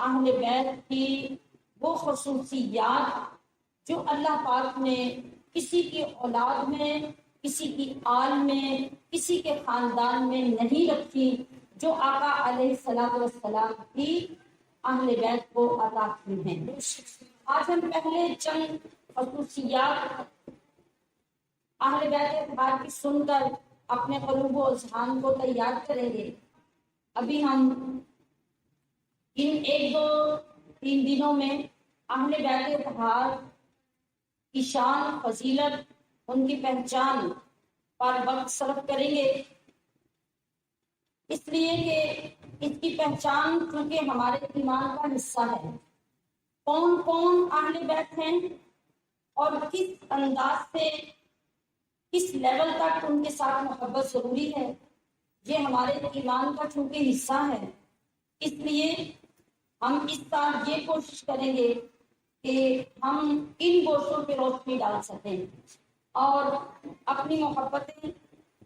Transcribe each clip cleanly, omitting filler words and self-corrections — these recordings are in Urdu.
اہل بیت کی وہ خصوصیات جو اللہ پاک نے کسی کی اولاد میں، کسی کی آل میں، کسی کے خاندان میں نہیں رکھی، جو آقا علیہ الصلوۃ والسلام کی اہل بیت کو عطا کی ہیں۔ آج ہم پہلے چند خصوصیات اہل بیت اطہار کی سن کر اپنے قلوب و اذہان کو تیار کریں گے۔ ابھی ہم ان 1-2-3 دنوں میں اہل بیت اطہار کی شان، فضیلت، ان کی پہچان پر وقت صرف کریں گے، اس لیے کہ اس کی پہچان چونکہ ہمارے ایمان کا حصہ ہے۔ کون کون اہل بیت ہیں اور کس انداز سے، کس لیول تک ان کے ساتھ محبت ضروری ہے، یہ ہمارے ایمان کا چونکہ حصہ ہے، اس لیے ہم اس سال یہ کوشش کریں گے کہ ہم ان گوشوں پہ روشنی ڈال سکیں اور اپنی محبتیں،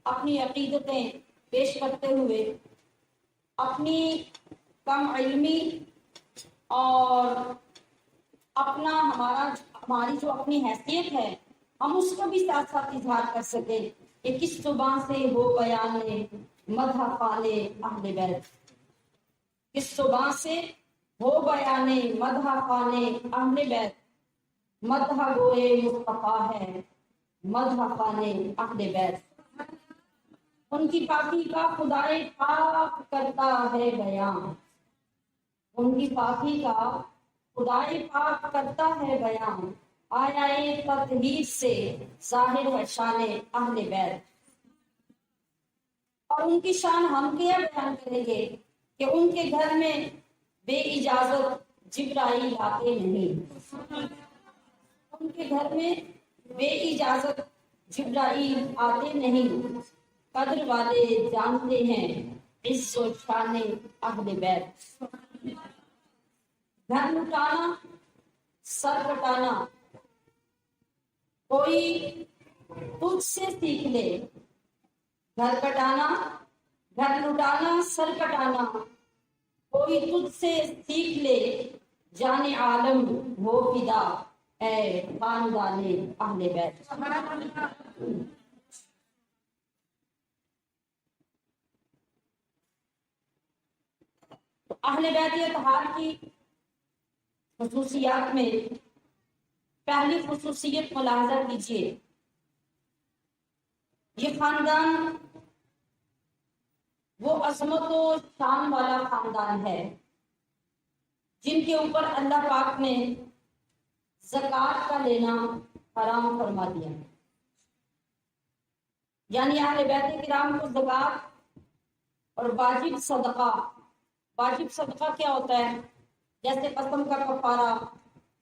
اپنی عقیدتیں پیش کرتے ہوئے اپنی کم علمی اور ہماری جو اپنی حیثیت ہے، ہم اس کو بھی ساتھ ساتھ اظہار کر سکیں کہ کس زبان سے ہو بیان مدح فالے اہل بیت، کس زبان سے ہو بیان مدح فالے اہل بیت، مدح گوئے مصطفیٰ ہے مدح فالے اہل بیت، ان کی پاکی کا خدائے پاک کرتا ہے بیان، ان کی پاکی کا خدائے پاک کرتا ہے بیان، آیا تطہیر سے ظاہر ہے شان اہل بیت۔ اور ان کی شان ہم کیا بیان کریں گے کہ ان کے گھر میں بے اجازت جبرائیل آتے نہیں، ان کے گھر میں بے اجازت جبرائیل آتے نہیں، قدر والے جانتے ہیں عز و شان اہل بیت۔ گھر لٹانا، سر کٹانا کوئی تجھ سے سیکھ لے، گھر کٹانا، گھر لٹانا، سر کٹانا کوئی تجھ سے سیکھ لے، جان عالم ہو فدا اے خاندان اہل بیت۔ اہل بیت اطہار کی خصوصیات میں پہلی خصوصیت ملاحظہ کیجیے، یہ خاندان وہ عظمت و شان والا خاندان ہے جن کے اوپر اللہ پاک نے زکوٰۃ کا لینا حرام فرما دیا، یعنی اہل بیت کرام کو زکوٰۃ اور واجب صدقہ کیا ہوتا ہے؟ جیسے قسم کا کفارہ،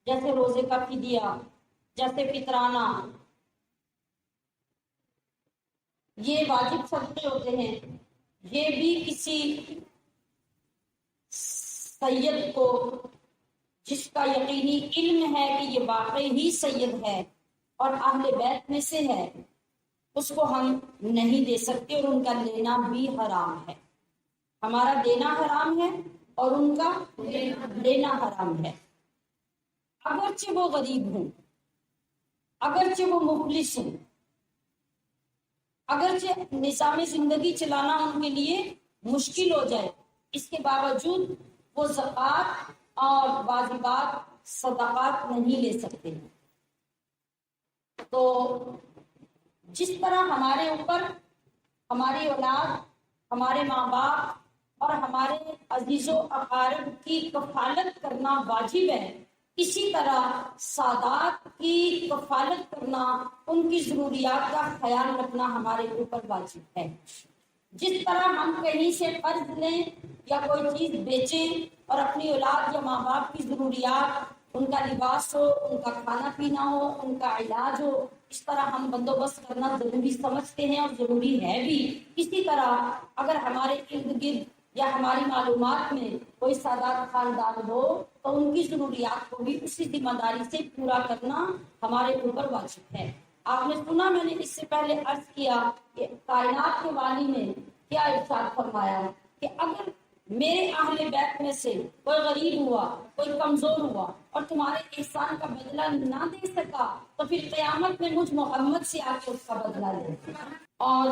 جیسے روزے کا فدیہ، جیسے فطرانہ، یہ واجب صدقے ہوتے ہیں۔ یہ بھی کسی سید کو جس کا یقینی علم ہے کہ یہ واقعی ہی سید ہے اور اہل بیت میں سے ہے، اس کو ہم نہیں دے سکتے اور ان کا لینا بھی حرام ہے۔ ہمارا دینا حرام ہے اور ان کا لینا حرام ہے، اگرچہ وہ غریب ہوں، اگرچہ وہ مفلس ہوں، اگرچہ نظام زندگی چلانا ان کے لیے مشکل ہو جائے، اس کے باوجود وہ زکوٰۃ اور واجبات صدقات نہیں لے سکتے۔ تو جس طرح ہمارے اوپر ہماری اولاد، ہمارے ماں باپ اور ہمارے عزیز و اقارب کی کفالت کرنا واجب ہے، اسی طرح سادات کی کفالت کرنا، ان کی ضروریات کا خیال رکھنا ہمارے اوپر واجب ہے۔ جس طرح ہم کہیں سے قرض لیں یا کوئی چیز بیچیں اور اپنی اولاد یا ماں باپ کی ضروریات، ان کا لباس ہو، ان کا کھانا پینا ہو، ان کا علاج ہو، اس طرح ہم بندوبست کرنا ضروری سمجھتے ہیں اور ضروری ہے بھی، اسی طرح اگر ہمارے ارد گرد یا ہماری معلومات میں کوئی سادات خاندان ہو تو ان کی ضروریات کو بھی اسی ذمہ داری سے پورا کرنا ہمارے اوپر واجب ہے۔ آپ نے سنا، میں نے اس سے پہلے عرض کیا کہ کائنات کے والی نے کیا ارشاد فرمایا کہ اگر میرے اہل بیت میں سے کوئی غریب ہوا، کوئی کمزور ہوا اور تمہارے احسان کا بدلہ نہ دے سکا تو پھر قیامت میں مجھ محمد سے آ کے اس کا بدلہ لے۔ اور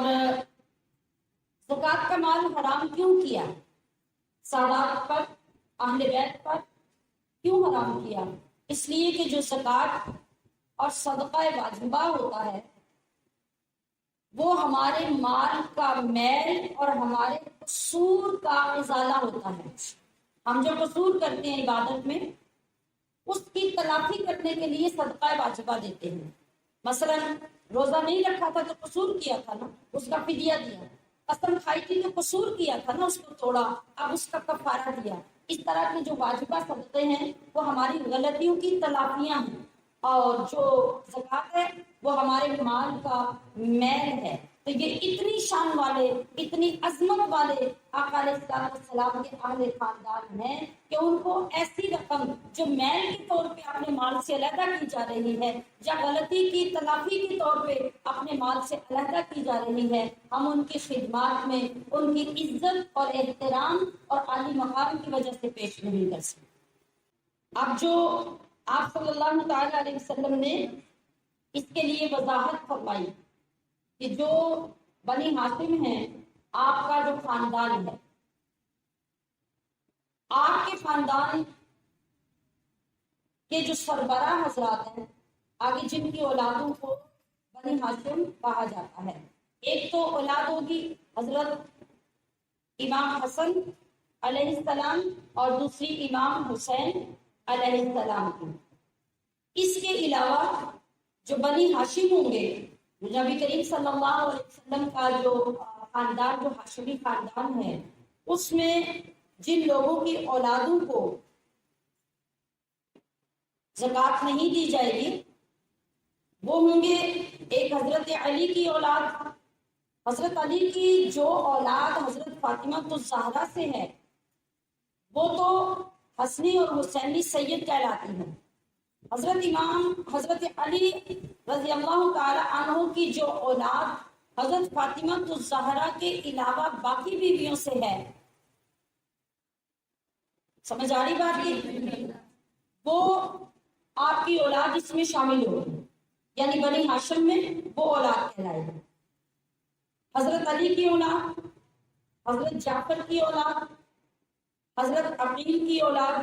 زکوٰۃ کا مال حرام کیوں کیا؟ سادات پر، اہل بیت پر کیوں حرام کیا؟ اس لیے کہ جو زکوٰۃ اور صدقہ واجبہ ہوتا ہے وہ ہمارے مال کا میل اور ہمارے قصور کا ازالہ ہوتا ہے۔ ہم جو قصور کرتے ہیں عبادت میں اس کی تلافی کرنے کے لیے صدقہ واجبہ دیتے ہیں۔ مثلا روزہ نہیں رکھا تھا تو قصور کیا تھا نا، اس کا فدیہ دیا۔ قسم کھائی تھی تو قصور کیا تھا نا، اس کو توڑا، اب اس کا کفارہ دیا۔ اس طرح کے جو واجبہ صدقے ہیں وہ ہماری غلطیوں کی تلافیاں ہیں، اور جو زکوٰۃ ہے وہ ہمارے مال کا میل ہے۔ تو یہ اتنی شان والے، اتنی عظمت والے آقا علیہ السلام کے اہل خاندان ہیں کہ ان کو ایسی رقم جو میل کے طور پہ اپنے مال سے علیحدہ کی جا رہی ہے یا غلطی کی تلافی کے طور پہ اپنے مال سے علیحدہ کی جا رہی ہے، ہم ان کی خدمات میں ان کی عزت اور احترام اور عالی مقام کی وجہ سے پیش نہیں کر سکتے۔ اب جو آپ صلی اللہ تعالی علیہ وسلم نے اس کے لیے وضاحت فرمائی کہ جو بنی ہاشم ہیں، آپ کا جو خاندان ہے، آپ کے خاندان کے جو سربراہ حضرات ہیں، آگے جن کی اولادوں کو بنی ہاشم کہا جاتا ہے، ایک تو اولاد ہوگی حضرت امام حسن علیہ السلام اور دوسری امام حسین علیہ السلام کی۔ اس کے علاوہ جو بنی ہاشم ہوں گے، نبی کریم صلی اللہ علیہ وسلم کا جو خاندان، جو ہاشمی خاندان ہے، اس میں جن لوگوں کی اولادوں کو زکوٰۃ نہیں دی جائے گی وہ ہوں گے ایک حضرت علی کی اولاد۔ حضرت علی کی جو اولاد حضرت فاطمہ الزہرا سے ہے وہ تو حسنی اور حسینی سید کہلاتی ہیں۔ حضرت علی رضی اللہ تعالی عنہ کی جو اولاد حضرت فاطمہ الزہرا کے علاوہ باقی بیویوں سے ہے، سمجھ آ رہی بات کی؟ وہ آپ کی اولاد اس میں شامل ہوگی، یعنی بنی ہاشم میں وہ اولاد کہلائے گی۔ حضرت علی کی اولاد، حضرت جعفر کی اولاد، حضرت عقیل کی اولاد،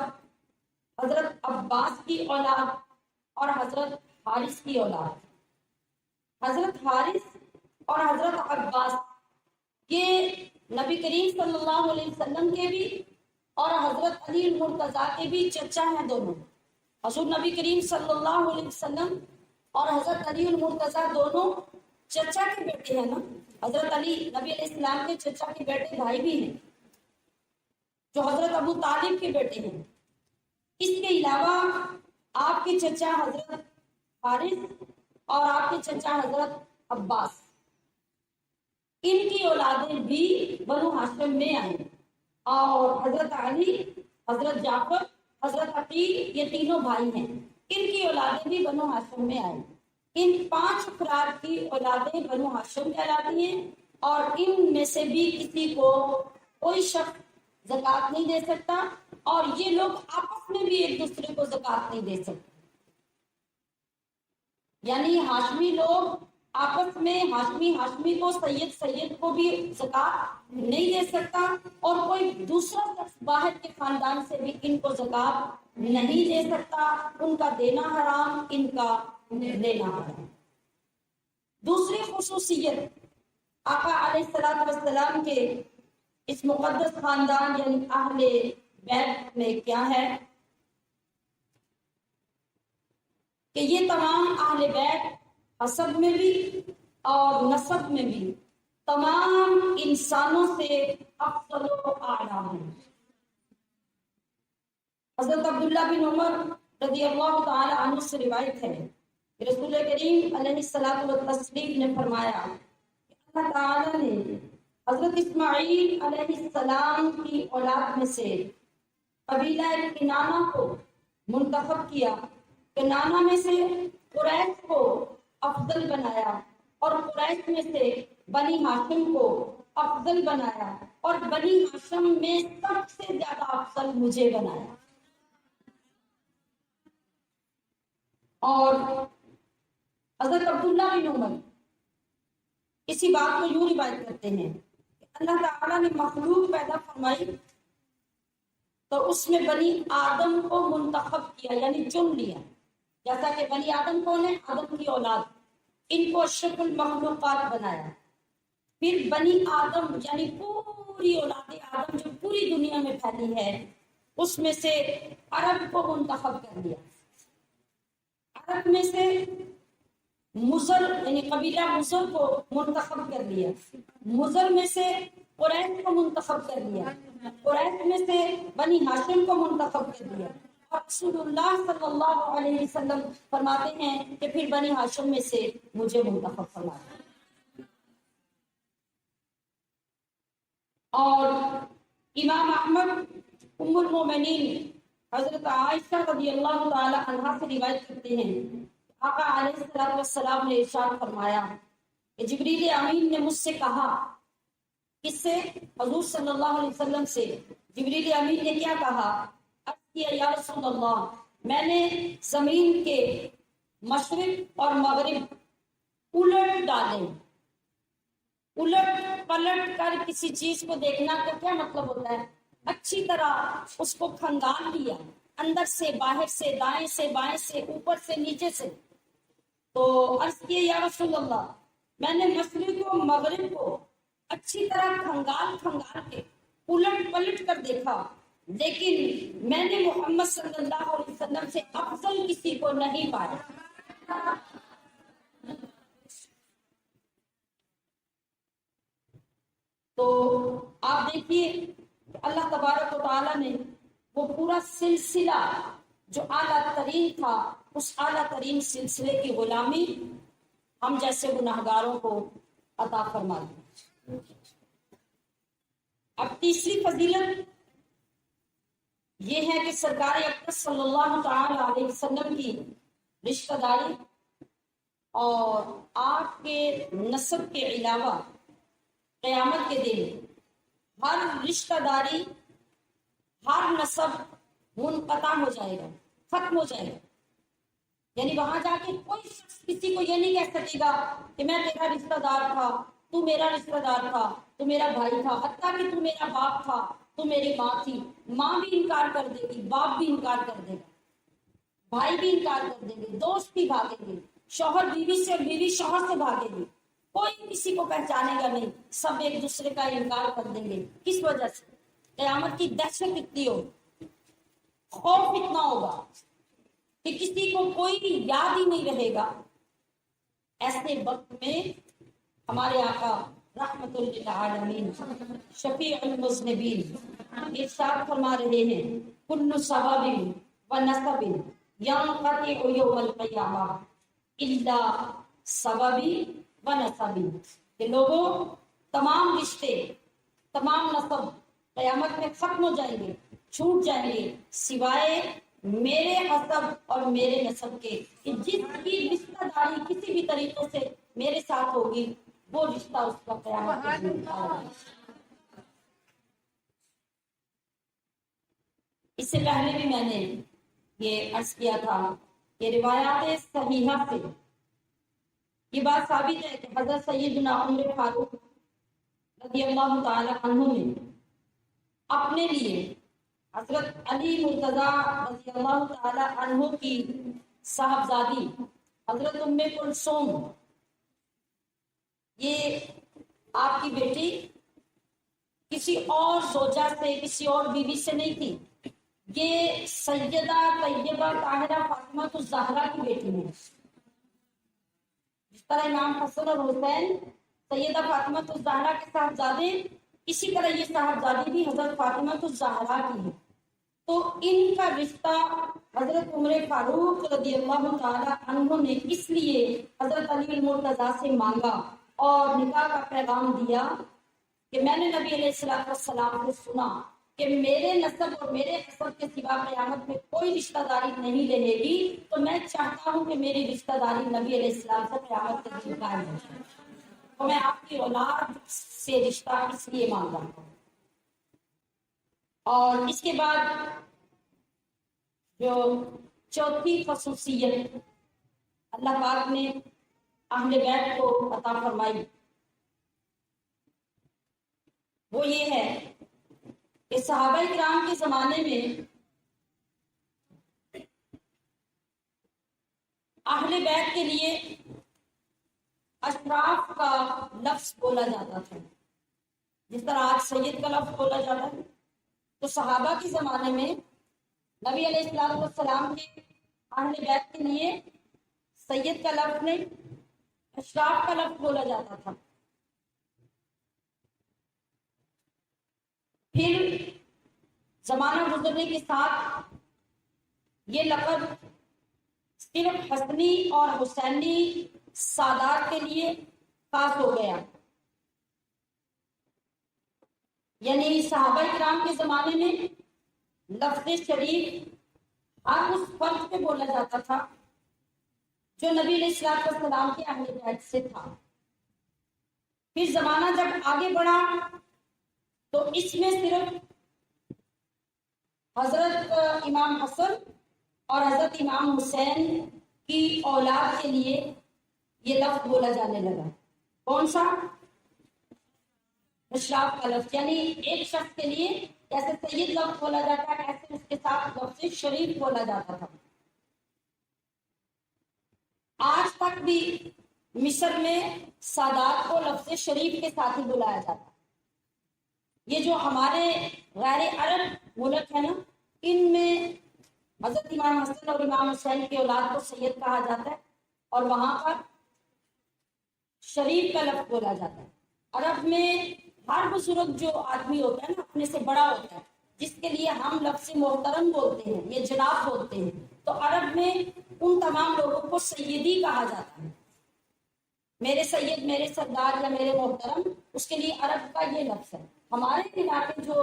حضرت عباس کی اولاد اور حضرت حارث کی اولاد۔ حضرت حارث اور حضرت عباس یہ نبی کریم صلی اللہ علیہ وسلم کے بھی اور حضرت علی المرتضیٰ کے بھی چچا ہیں دونوں۔ حضور نبی کریم صلی اللہ علیہ وسلم اور حضرت علی المرتضیٰ دونوں چچا کے بیٹے ہیں نا۔ حضرت علی نبی علیہ السلام کے چچا کے بیٹے بھائی بھی ہیں جو حضرت ابو طالب کے بیٹے ہیں۔ اس کے علاوہ آپ کے چچا حضرت حارث اور آپ کے چچا حضرت عباس، ان کی اولادیں بھی بنو ہاشم میں آئیں، اور حضرت علی، حضرت جعفر، حضرت عقیل یہ تینوں بھائی ہیں، ان کی اولادیں بھی بنو ہاشم میں آئیں۔ ان 5 افراد کی اولادیں بنو ہاشم کہلاتی ہیں، اور ان میں سے بھی کسی کو کوئی شخص زکوٰۃ نہیں دے سکتا، اور یہ لوگ آپس میں بھی ایک دوسرے کو زکوٰۃ نہیں دے سکتے۔ یعنی ہاشمی لوگ آپس میں ہاشمی کو، سید کو بھی زکوٰۃ نہیں دے سکتا، اور کوئی دوسرا شخص باہر کے خاندان سے بھی ان کو زکوٰۃ نہیں دے سکتا۔ ان کا دینا حرام، ان کا لینا حرام۔ دوسری خصوصیت آقا علیہ السلام کے اس مقدس خاندان یعنی اہل بیت میں کیا ہے کہ یہ تمام اہل بیت حسب میں بھی اور نسب میں بھی تمام انسانوں سے افضل و اعلیٰ ہیں۔ حضرت عبداللہ بن عمر رضی اللہ تعالی عنہ سے روایت ہے کہ رسول کریم علیہ الصلوۃ والتسلیم نے فرمایا کہ اللہ تعالی نے حضرت اسماعیل علیہ السلام کی اولاد میں سے قبیلہ کنانہ کو منتخب کیا، کنانہ میں سے قریش کو افضل بنایا، اور قریش میں سے بنی ہاشم کو افضل بنایا اور بنی ہاشم میں سب سے زیادہ افضل مجھے بنایا. اور حضرت عبداللہ بن عمر اسی بات کو یوں روایت کرتے ہیں کہ اللہ تعالیٰ نے مخلوق پیدا فرمائی تو اس میں بنی آدم کو منتخب کیا، یعنی چن لیا. جیسا کہ بنی آدم کون ہے؟ آدم کی اولاد، ان کو اشرف المخلوقات بنایا. پھر بنی آدم یعنی پوری اولاد آدم جو پوری دنیا میں پھیلی ہے اس میں سے عرب کو منتخب کر دیا. عرب میں سے مزر یعنی قبیلہ مزر کو منتخب کر دیا. مزر میں سے قریش کو منتخب کر دیا. قریش میں سے بنی ہاشم کو منتخب کر دیا. اور رسول اللہ صلی اللہ علیہ وسلم فرماتے ہیں کہ پھر بنی ہاشم میں سے مجھے منتخب فرمایا. اور امام احمد ام المومنین حضرت عائشہ رضی اللہ تعالی عنہا سے روایت کرتے ہیں آقا علیہ السلام نے ارشاد فرمایا کہ جبریل امین نے مجھ سے کہا، کس سے؟ حضور صلی اللہ علیہ وسلم سے. جبریل امین نے کیا کہا؟ یا رسول اللہ، میں نے زمین کے مشرق اور مغرب الٹ ڈالے. الٹ پلٹ کر کسی چیز کو دیکھنا تو کیا مطلب ہوتا ہے؟ اچھی طرح اس کو کھنگال لیا، اندر سے باہر سے، دائیں سے بائیں سے، اوپر سے نیچے سے. تو عرض کیے یا رسول اللہ، میں نے مشرق و مغرب کو اچھی طرح کھنگال کے الٹ پلٹ کر دیکھا، لیکن میں نے محمد صلی اللہ علیہ وسلم سے افضل کسی کو نہیں پایا. تو آپ دیکھیے اللہ تبارک و تعالیٰ نے وہ پورا سلسلہ جو اعلیٰ ترین تھا، اس اعلیٰ ترین سلسلے کی غلامی ہم جیسے گناہگاروں کو عطا فرما دی. اب تیسری فضیلت یہ ہے کہ سرکار اقدس صلی اللہ تعالی علیہ وسلم کی رشتہ داری اور آپ کے نسب کے علاوہ قیامت کے دن ہر رشتہ داری، ہر نسب منقطع ہو جائے گا، ختم ہو جائے گا. یعنی وہاں جا کے کوئی شخص کسی کو یہ نہیں کہہ سکے گا کہ میں تیرا رشتہ دار تھا، تو میرا رشتہ دار تھا، تو میرا بھائی تھا، حتیٰ کہ تو میرا باپ تھا، تو میری ماں تھی. ماں بھی انکار کر دے گی، باپ بھی انکار کر دے گا، بھائی بھی انکار کر دیں گے، دوست بھی بھاگیں گے، شوہر بیوی سے، بیوی شوہر سے بھاگے گی. کوئی کسی کو پہچانے گا نہیں، سب ایک دوسرے کا انکار کر دیں گے. کس وجہ سے؟ قیامت کی دہشت اتنی ہوگی، خوف اتنا ہوگا کہ کسی کو کوئی یاد ہی نہیں رہے گا. ایسے وقت میں ہمارے آقا رحمت للعالمین شفیع المذنبین ارشاد فرما رہے ہیں، کل سبب و نسب ینقطع یوم القیامہ الا سببی و نسبی. کہ لوگوں، تمام رشتے، تمام نسب قیامت میں ختم ہو جائیں گے، چھوٹ جائیں گے، سوائے میرے حسب اور میرے نسب کے. کہ جس کی رشتہ داری کسی بھی طریقے سے میرے ساتھ ہوگی وہ رشتہ اس کا قیامت کے دن ہوگا. اس سے پہلے بھی میں نے یہ عرض کیا تھا کہ روایات صحیحہ سے یہ بات ثابت ہے کہ حضرت سیدنا عمر فاروق رضی اللہ تعالی عنہ نے اپنے لیے حضرت علی مرتضیٰ رضی اللہ تعالی عنہ کی صاحبزادی حضرت ام کلثوم، یہ آپ کی بیٹی کسی اور زوجہ سے، کسی اور بیوی سے نہیں تھی، یہ سیدہ طیبہ طاہرہ فاطمہ الزہرا کی بیٹی ہے. جس طرح امام حسن اور حسین سیدہ فاطمہ الزہرا کے صاحبزادے، اسی طرح یہ صاحبزادی بھی حضرت فاطمہ الزہرا کی ہے. تو ان کا رشتہ حضرت عمر فاروق رضی اللہ تعالی عنہ نے اس لیے حضرت علی المرتضیٰ سے مانگا اور نکاح کا پیغام دیا کہ میں نے نبی علیہ السلام کو سنا کہ میرے نسب اور میرے حسب کے سوا قیامت میں کوئی رشتہ داری نہیں رہے گی، تو میں چاہتا ہوں کہ میری رشتہ داری نبی علیہ السلام سے قیامت کے دن قائم ہو جائے. تو میں آپ کی اولاد سے رشتہ اس لیے مانگ رہا ہوں۔ اور اس کے بعد جو چوتھی خصوصیت اللہ پاک نے اہل بیت کو عطا فرمائی وہ یہ ہے کہ صحابہ کرام کے زمانے میں اہل بیت کے لیے اشراف کا لفظ بولا جاتا تھا، جس طرح آج سید کا لفظ بولا جاتا ہے۔ تو صحابہ کے زمانے میں نبی علیہ السلام والسلام کے اہل بیت کے لیے سید کا لفظ نہیں، اشراف کا لفظ بولا جاتا تھا۔ پھر زمانہ گزرنے کے ساتھ یہ لقب صرف حسنی اور حسینی سادات کے لیے خاص ہو گیا، یعنی صحابہ کرام کے زمانے میں لفظ شریف ہر اس فرد پہ بولا جاتا تھا جو نبی علیہ الصلوۃ والسلام کے اہل بیت سے تھا۔ پھر زمانہ جب آگے بڑھا تو اس میں صرف حضرت امام حسن اور حضرت امام حسین کی اولاد کے لیے یہ لفظ بولا جانے لگا۔ کون سا؟ اشراف کا لفظ، یعنی ایک شخص کے لیے جیسے سید لفظ بولا جاتا ہے ایسے اس کے ساتھ لفظ شریف بولا جاتا تھا۔ آج تک بھی مصر میں سادات کو لفظ شریف کے ساتھ ہی بلایا جاتا ہے۔ یہ جو ہمارے غیر عرب ملک ہے نا، ان میں حضرت امام حسن اور امام حسین کی اولاد کو سید کہا جاتا ہے اور وہاں پر شریف کا لفظ بولا جاتا ہے۔ عرب میں ہر بزرگ جو آدمی ہوتا ہے نا اپنے سے بڑا ہوتا ہے، جس کے لیے ہم لفظ محترم بولتے ہیں یا جناب بولتے ہیں، تو عرب میں ان تمام لوگوں کو سیدی کہا جاتا ہے۔ میرے سید، میرے سردار یا میرے محترم، اس کے لیے عرب کا یہ لفظ ہے۔ ہمارے علاقے جو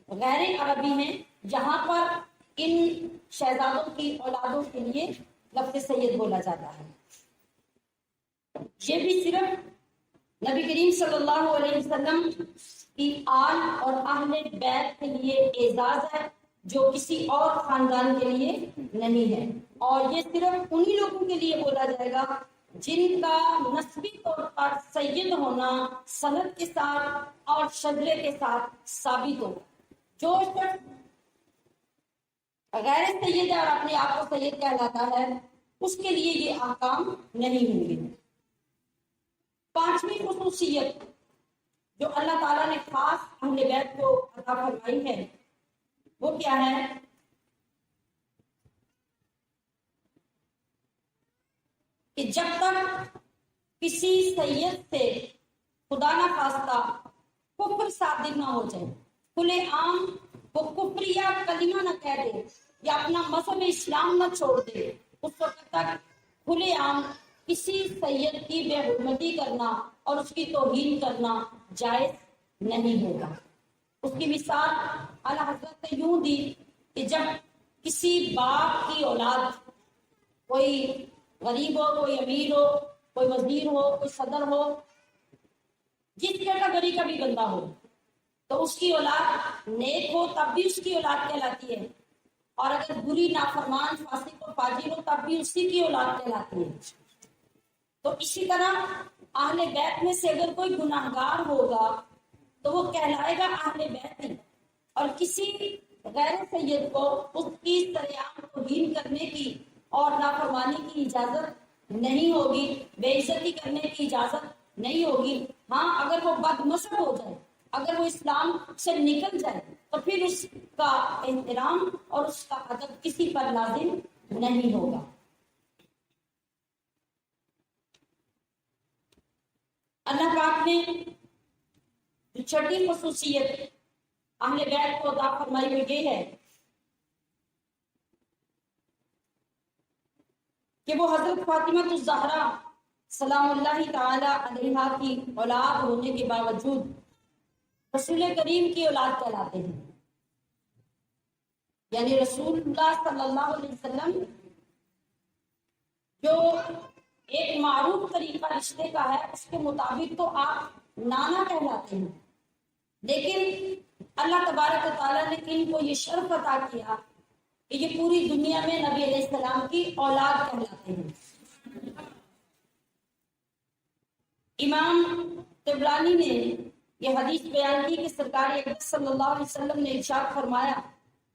غیر عربی ہیں جہاں پر ان شہزادوں کی اولادوں کے لیے لفظ سید بولا جاتا ہے۔ یہ بھی صرف نبی کریم صلی اللہ علیہ وسلم کی آل اور اہل بیت کے لیے اعزاز ہے جو کسی اور خاندان کے لیے نہیں ہے، اور یہ صرف انہی لوگوں کے لیے بولا جائے گا جن کا نسبی طور پر سید ہونا سند کے ساتھ اور شجرے کے ساتھ ثابت ہو۔ جو شخص غیر سید اور اپنے آپ کو سید کہلاتا ہے اس کے لیے یہ احکام نہیں ہوں گے۔ پانچویں خصوصیت جو اللہ تعالیٰ نے خاص اہل بیت کو عطا فرمائی ہے وہ کیا ہے؟ کہ جب تک کسی سید سے خدا نہ خواستہ کفر صادر نہ ہو جائے، کھلے عام وہ کفر یا کلمہ نہ کہہ دے یا اپنا مذہب اسلام نہ چھوڑ دے، اس وقت تک کھلے عام کسی سید کی بے حرمتی کرنا اور اس کی توہین کرنا جائز نہیں ہوگا۔ اس کی مثال اعلیٰ حضرت نے یوں دی کہ جب کسی باپ کی اولاد، کوئی غریب ہو، کوئی امیر ہو، کوئی وزیر ہو، کوئی صدر ہو، جس کیٹیگری کا بھی بندہ ہو، تو اس کی اولاد نیک ہو تب بھی اس کی اولاد کہلاتی ہے، اور اگر بری، نافرمان، فاسق اور فاجر ہو تب بھی اسی کی اولاد کہلاتی ہے۔ تو اسی طرح اہل بیت میں سے اگر کوئی گناہگار ہوگا تو وہ کہلائے گا اہل بیت ہی، اور کسی غیر سید کو اس کی سرعام توہین کرنے کی اور نافرمانی کی اجازت نہیں ہوگی، بے عزتی کرنے کی اجازت نہیں ہوگی۔ ہاں، اگر وہ بد مذہب ہو جائے، اگر وہ اسلام سے نکل جائے تو پھر اس کا احترام اور اس کا ادب کسی پر لازم نہیں ہوگا۔ اللہ پاک نے جو چھٹی خصوصیت اہل بیت کو عطا فرمائی ہوئی یہ ہے کہ وہ حضرت فاطمہ الزہرا سلام اللہ تعالی علیہا کی اولاد ہونے کے باوجود رسول کریم کی اولاد کہلاتے ہیں، یعنی رسول اللہ صلی اللہ علیہ وسلم جو ایک معروف طریقہ رشتے کا ہے، اس کے مطابق تو آپ نانا کہلاتے ہیں، لیکن اللہ تبارک و تعالیٰ نے ان کو یہ شرف عطا کیا کہ یہ پوری دنیا میں نبی علیہ السلام کی اولاد کہلاتے ہیں۔ امام طبرانی نے یہ حدیث بیان کی کہ سرکار اقدس صلی اللہ علیہ وسلم نے ارشاد فرمایا،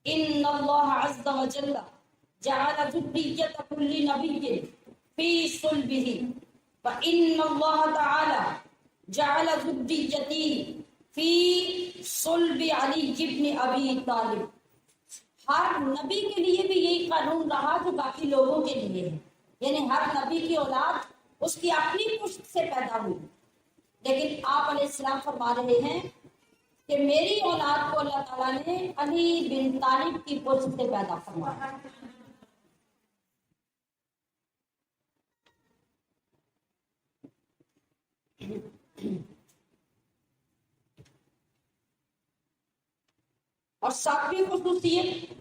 ان اللہ عز وجل جعل ذریۃ کل نبی فی صلبہ وان اللہ تعالی جعل ذریتی فی صلب علی ابن ابی طالب۔ ہر نبی کے لیے بھی یہی قانون رہا جو باقی لوگوں کے لیے ہے، یعنی ہر نبی کی اولاد اس کی اپنی پشت سے پیدا ہوئی، لیکن آپ علیہ السلام فرما رہے ہیں کہ میری اولاد کو اللہ تعالیٰ نے علی بن طالب کی پشت سے پیدا فرمایا۔ اور ساتویں خصوصیت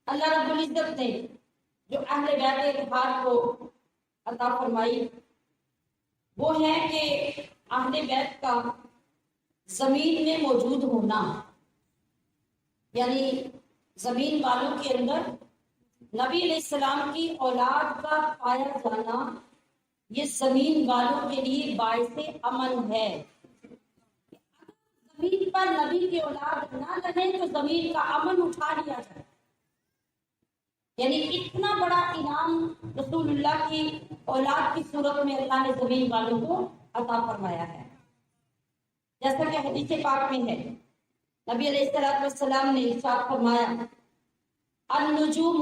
اللہ رب العزت نے جو اہل بیت اطہار کو عطا فرمائی وہ ہے کہ اہل بیت کا زمین میں موجود ہونا، یعنی زمین والوں کے اندر نبی علیہ السلام کی اولاد کا پایا جانا یہ زمین والوں کے لیے باعث امن ہے۔ زمین پر نبی کی اولاد نہ رہے تو زمین کا امن اٹھا لیا جائے، یعنی اتنا بڑا انعام رسول اللہ کی اولاد کی صورت میں اللہ نے زمین والوں کو عطا فرمایا ہے، جیسا کہ حدیث پاک میں ہے۔ نبی علیہ السلام نے ارشاد فرمایا، النجوم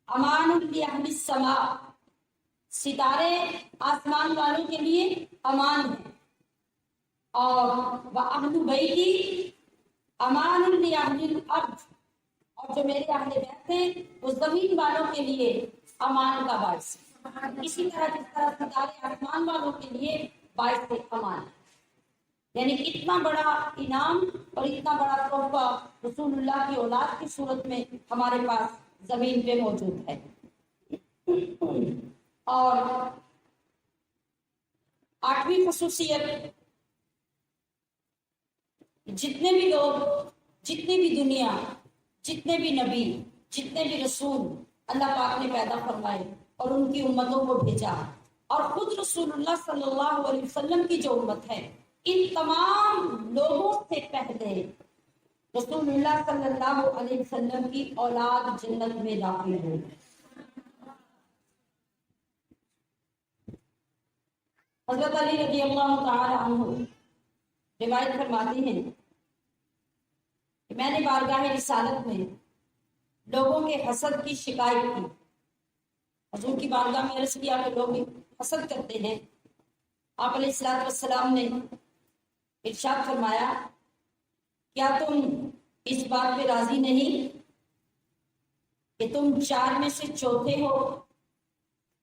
امان لأہل السماء، ستارے آسمان والوں کے لیے امان ہیں، اور وَأَهْلُ بَيْتِي امان لأہل الارض، اور جو میرے اہل بیت ہیں وہ زمین والوں کے لیے امان کا باعث ہے۔ اسی طرح جس طرح ستارے آسمان والوں کے لیے باعث امان ہے، یعنی اتنا بڑا انعام اور اتنا بڑا تحفہ رسول اللہ کی اولاد کی صورت میں ہمارے پاس زمین پہ موجود ہے۔ اور آٹھویں خصوصیت، جتنے بھی لوگ، جتنی بھی دنیا، جتنے بھی نبی، جتنے بھی رسول اللہ پاک نے پیدا فرمائے اور ان کی امتوں کو بھیجا، اور خود رسول اللہ صلی اللہ علیہ وسلم کی جو امت ہے، ان تمام لوگوں سے پہلے رسول اللہ صلی اللہ علیہ وسلم کی اولاد جنت میں داخل ہوئی۔ حضرت علی رضی اللہ تعالی عنہ روایت فرماتے ہیں کہ میں نے بارگاہ رسالت میں لوگوں کے حسد کی شکایت کی، حضور کی بارگاہ میں عرض کیا کہ لوگ حسد کرتے ہیں۔ آپ علیہ الصلوۃ والسلام نے ارشاد فرمایا، کیا تم اس بات پہ راضی نہیں کہ تم 4 میں سے چوتھے ہو؟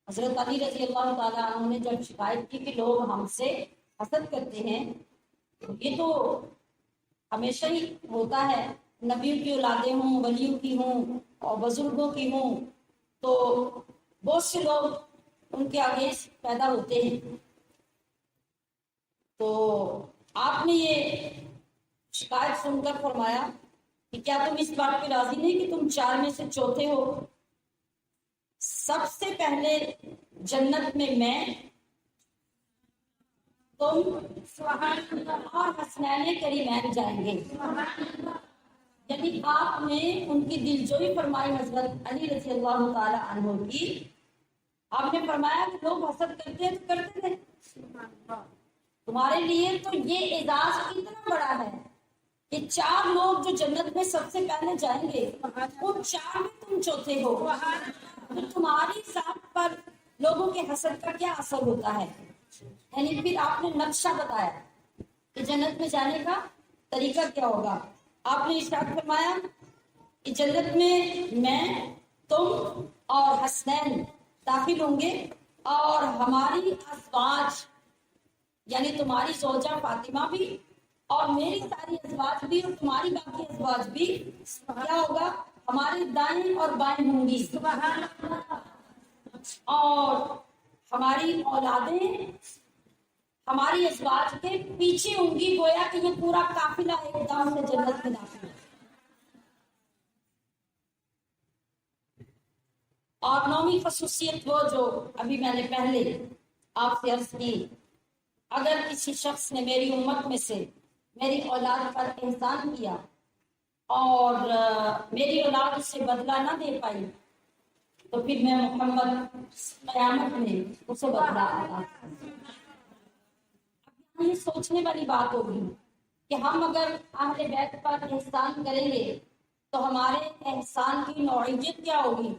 حضرت علی رضی اللہ تعالیٰ عنہ نے جب شکایت کی کہ لوگ ہم سے حسد کرتے ہیں، یہ تو ہمیشہ ہی ہوتا ہے، نبیوں کی اولادیں ہوں، ولیوں کی ہوں اور بزرگوں کی ہوں، تو بہت سے لوگ ان کے آگے پیدا ہوتے ہیں، تو آپ نے یہ شکایت سن کر فرمایا کہ کیا تم اس بات پہ راضی نہیں کہ تم 4 میں سے چوتھے ہو؟ سب سے پہلے جنت میں تم اور حسنین کریمین جائیں گے۔ یعنی آپ نے ان کی دلجوئی فرمائی حضرت علی رضی اللہ تعالی عنہ کی۔ آپ نے فرمایا کہ لوگ حسد کرتے ہیں تو کرتے تھے، تمہارے لیے تو یہ اعزاز اتنا بڑا ہے کہ 4 لوگ جو جنت میں سب سے پہلے جائیں گے، ان 4 میں تم چوتھے ہو، تو تمہاری ذات پر لوگوں کے حسد کا کیا اثر ہوتا ہے؟ یعنی پھر آپ نے نقشہ بتایا کہ جنت میں جانے کا طریقہ کیا ہوگا۔ آپ نے ارشاد فرمایا کہ جنت میں تم اور حسنین داخل ہوں گے، اور ہماری ازواج یعنی تمہاری زوجہ فاطمہ بھی اور میری ساری ازواج بھی اور تمہاری باقی ازواج بھی کیا ہوگا؟ ہمارے دائیں اور بائیں ہوں گی، اور ہماری اولادیں ہماری ازواج کے پیچھے ہوں گی، گویا کہ یہ پورا قافلہ ایک دم سے جنت میں داخل ہے۔ اور نویں خصوصیت وہ جو ابھی میں نے پہلے آپ سے عرض کی، اگر کسی شخص نے میری امت میں سے میری اولاد پر احسان کیا اور میری اولاد اسے بدلہ نہ دے پائی تو پھر میں محمد قیامت میں اسے بدلہ عطا کروں۔ اب یہ سوچنے والی بات ہوگی کہ ہم اگر اہل بیت پر احسان کریں گے تو ہمارے احسان کی نوعیت کیا ہوگی،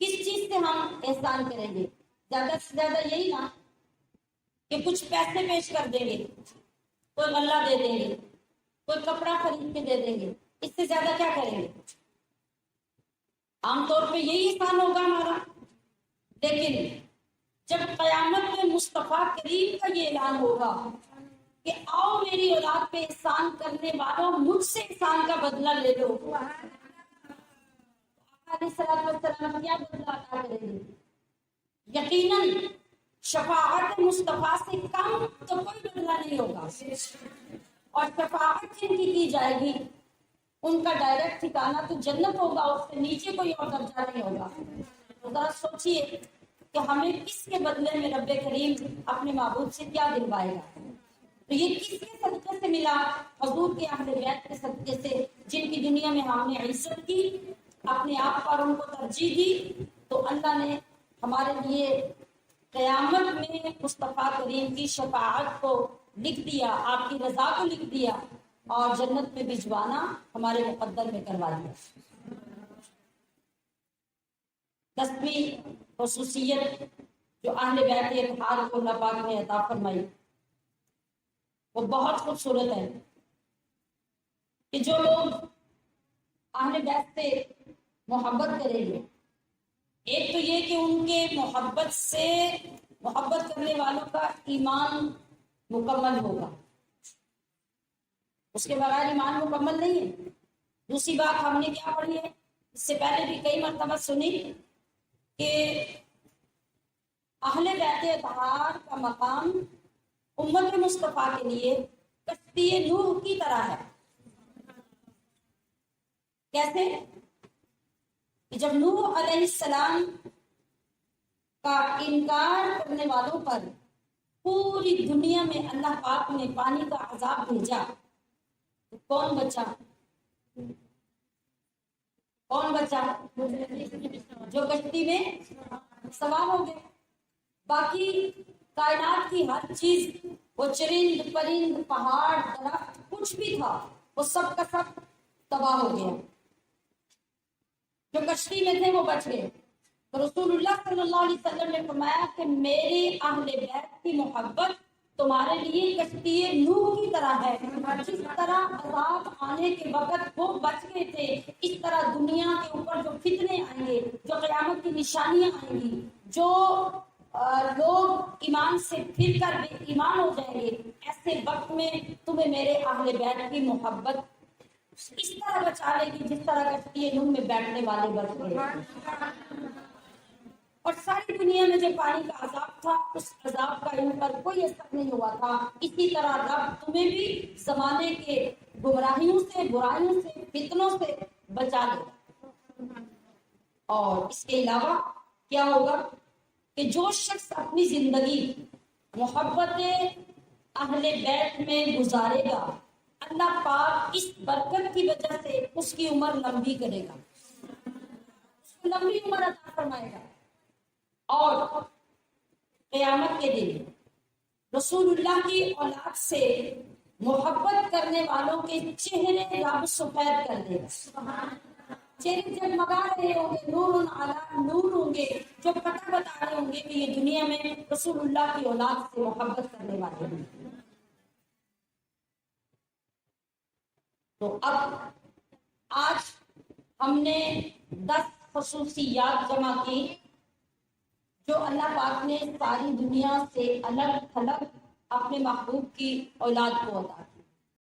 کس چیز سے ہم احسان کریں گے؟ زیادہ سے زیادہ یہی نا کہ کچھ پیسے پیش کر دیں گے، کوئی غلہ دے دیں گے، کوئی کپڑا خرید کے دے دیں گے، اس سے زیادہ کیا کریں گے؟ عام طور پہ یہی احسان ہوگا ہمارا۔ لیکن جب قیامت میں مصطفیٰ کریم کا یہ اعلان ہوگا کہ آؤ میری اولاد پہ احسان کرنے والوں، مجھ سے احسان کا بدلہ لے لو، علیہ السلام کیا بدلہ عطا کریں گے؟ یقیناً شفاعت مصطفیٰ سے کم تو کوئی بدلہ نہیں ہوگا، اور شفاعت جن کی جائے گی ان کا ڈائریکٹ ٹھکانہ تو جنت ہوگا، اس سے نیچے کوئی اور درجہ نہیں ہوگا۔ تو ذرا سوچئے کہ ہمیں کس کے بدلے میں رب کریم اپنے معبود سے کیا دلوائے گا؟ تو یہ کس کے صدقے سے ملا؟ حضور کے اہل بیت کے صدقے سے، جن کی دنیا میں ہم نے عزت کی، اپنے آپ پر ان کو ترجیح دی، تو اللہ نے ہمارے لیے قیامت میں مصطفیٰ کریم کی شفاعت کو لکھ دیا، آپ کی رضا کو لکھ دیا، اور جنت میں بھجوانا ہمارے مقدر میں کروا دیا۔ 10ویں خصوصیت جو اہل بیت اطہار کو اللہ پاک نے عطا فرمائی وہ بہت خوبصورت ہے کہ جو لوگ اہل بیت سے محبت کریں گے، ایک تو یہ کہ ان کے محبت کرنے والوں کا ایمان مکمل ہوگا، اس کے بغیر ایمان مکمل نہیں ہے۔ دوسری بات ہم نے کیا پڑھی ہے، اس سے پہلے بھی کئی مرتبہ سنی کہ اہل بیت اطہار کا مقام امت مصطفیٰ کے لیے کشتی نوح کی طرح ہے۔ کیسے؟ کہ جب نوح علیہ السلام کا انکار کرنے والوں پر پوری دنیا میں اللہ پاک نے پانی کا عذاب بھیجا تو کون بچا؟ جو کشتی میں سوار ہو گئے۔ باقی کائنات کی ہر چیز، وہ چرند پرند پہاڑ درخت کچھ بھی تھا، وہ سب کا سب تباہ ہو گیا۔ جو کشتی میں تھے وہ بچ گئے۔ تو رسول اللہ صلی اللہ علیہ وسلم نے فرمایا کہ میرے اہل بیت کی محبت تمہارے لیے کشتی نوح کی طرح ہے۔ جس طرح عذاب آنے کے وقت وہ بچ گئے تھے، اس طرح دنیا کے اوپر جو فتنے آئیں گے، جو قیامت کی نشانیاں آئیں گی، جو لوگ ایمان سے پھر کر بے ایمان ہو جائیں گے، ایسے وقت میں تمہیں میرے اہل بیت کی محبت اس طرح بچا لے گی جس طرح کشتی نوح میں بیٹھنے والے بچ گئے۔ اور ساری دنیا میں جو پانی کا عذاب تھا، اس عذاب کا ان پر کوئی اثر نہیں ہوا تھا۔ اسی طرح رب تمہیں بھی زمانے کے گمراہیوں سے، برائیوں سے، فتنوں سے بچا لے۔ اور اس کے علاوہ کیا ہوگا کہ جو شخص اپنی زندگی محبت اہل بیت میں گزارے گا، اللہ پاک اس برکت کی وجہ سے اس کی عمر لمبی کرے گا، اس کو لمبی عمر عطا فرمائے گا۔ اور قیامت کے دن رسول اللہ کی اولاد سے محبت کرنے والوں کے چہرے رب سفید کر دے گا، چہرے جگمگا رہے ہوں گے، نور علی نور ہوں گے، جو پتہ بتا رہے ہوں گے کہ یہ دنیا میں رسول اللہ کی اولاد سے محبت کرنے والے ہیں۔ تو اب آج ہم نے 10 خصوصیات جمع کی جو اللہ پاک نے ساری دنیا سے الگ تھلگ اپنے محبوب کی اولاد کو عطا